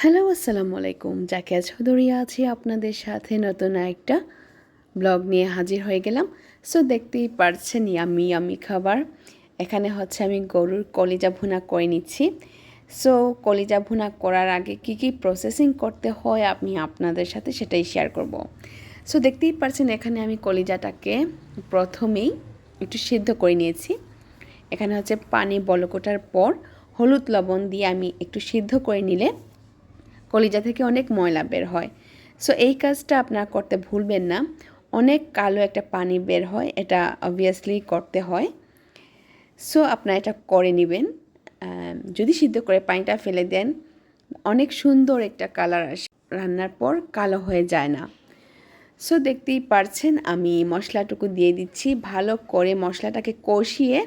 Hello, আসসালামু আলাইকুম। জাকিয়া চৌধুরী আছি আপনাদের সাথে নতুন একটা ব্লগ নিয়ে হাজির হয়ে গেলাম। সো দেখতেই পারছেন ইয়াম্মি ইয়াম্মি খাবার। এখানে হচ্ছে আমি গরুর কলিজা ভুনা করে নিচ্ছি। সো কলিজা ভুনা করার আগে কি প্রসেসিং করতে হয় আমি আপনাদের সাথে সেটাই শেয়ার করব। সো দেখতেই পারছেন এখানে আমি কলিজাটাকে প্রথমেই একটু সিদ্ধ করে নিয়েছি। এখানে হচ্ছে পানি বলক ওঠার পর হলুদ লবণ দিয়ে আমি একটু সিদ্ধ করে নিলে কলিজা থেকে অনেক ময়লা বের হয়। সো এই কাজটা আপনারা করতে ভুলবেন না। অনেক কালো একটা পানি বের হয়, এটা অবভিয়াসলি করতে হয়। সো আপনারা এটা করে নেবেন। যদি সিদ্ধ করে পানিটা ফেলে দেন অনেক সুন্দর একটা কালার আসে, রান্নার পর কালো হয়ে যায় না। সো দেখতেই পারছেন আমি মশলাটুকু দিয়ে দিচ্ছি, ভালো করে মশলাটাকে কষিয়ে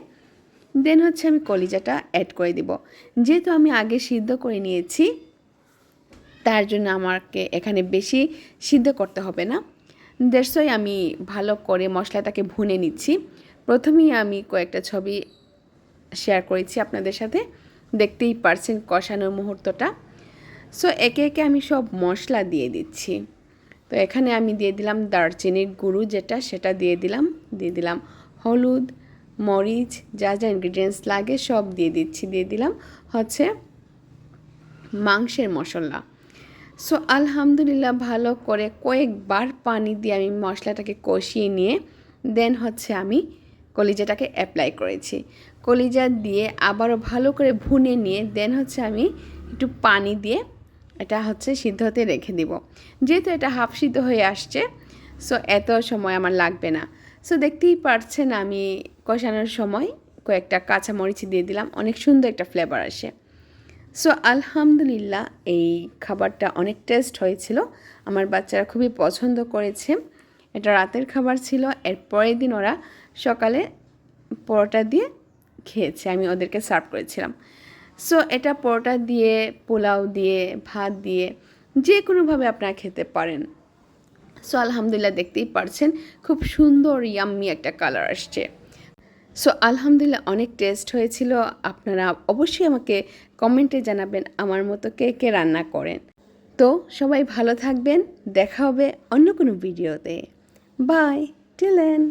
দেন হচ্ছে আমি কলিজাটা অ্যাড করে দিব। যেহেতু আমি আগে সিদ্ধ করে নিয়েছি তার জন্য আমাকে এখানে বেশি সিদ্ধ করতে হবে না। দেড়শোয় আমি ভালো করে মশলাটাকে ভুনে নিচ্ছি। প্রথমেই আমি কয়েকটা ছবি শেয়ার করেছি আপনাদের সাথে, দেখতেই পারছেন কষানোর মুহূর্তটা। সো একে একে আমি সব মশলা দিয়ে দিচ্ছি। তো এখানে আমি দিয়ে দিলাম দারচিনির গুঁড়ো সেটা দিয়ে দিলাম হলুদ, মরিচ, যা যা ইনগ্রিডিয়েন্টস লাগে সব দিয়ে দিলাম হচ্ছে মাংসের মশলা। সো আলহামদুলিল্লাহ ভালো করে কয়েকবার পানি দিয়ে আমি মশলাটাকে কষিয়ে নিয়ে দেন হচ্ছে আমি কলিজাটাকে অ্যাপ্লাই করেছি। কলিজা দিয়ে আবারও ভালো করে ভুনে নিয়ে দেন হচ্ছে আমি একটু পানি দিয়ে এটা হচ্ছে সিদ্ধ হতে রেখে দিব। যেহেতু এটা হাফ সিদ্ধ হয়ে আসছে সো এত সময় আমার লাগবে না। সো দেখতেই পারছেন আমি কষানোর সময় কয়েকটা কাঁচামরিচ দিয়ে দিলাম, অনেক সুন্দর একটা ফ্লেভার আসে। সো আলহামদুলিল্লাহ এই খাবারটা অনেক টেস্ট হয়েছিল, আমার বাচ্চারা খুবই পছন্দ করেছে। এটা রাতের খাবার ছিল, এর পরের দিন ওরা সকালে পরোটা দিয়ে খেয়েছে, আমি ওদেরকে সার্ভ করেছিলাম। সো এটা পরোটা দিয়ে, পোলাও দিয়ে, ভাত দিয়ে যে কোনোভাবে আপনারা খেতে পারেন। সো আলহামদুলিল্লাহ দেখতেই পারছেন খুব সুন্দর ইয়াম্মি একটা কালার আসছে। সো আলহামদুলিল্লাহ অনেক টেস্ট হয়েছিল। আপনারা অবশ্যই আমাকে কমেন্টে জানাবেন আমার মতো কে কে রান্না করেন। তো সবাই ভালো থাকবেন, দেখা হবে অন্য কোনো ভিডিওতে। বাই, টিল দেন।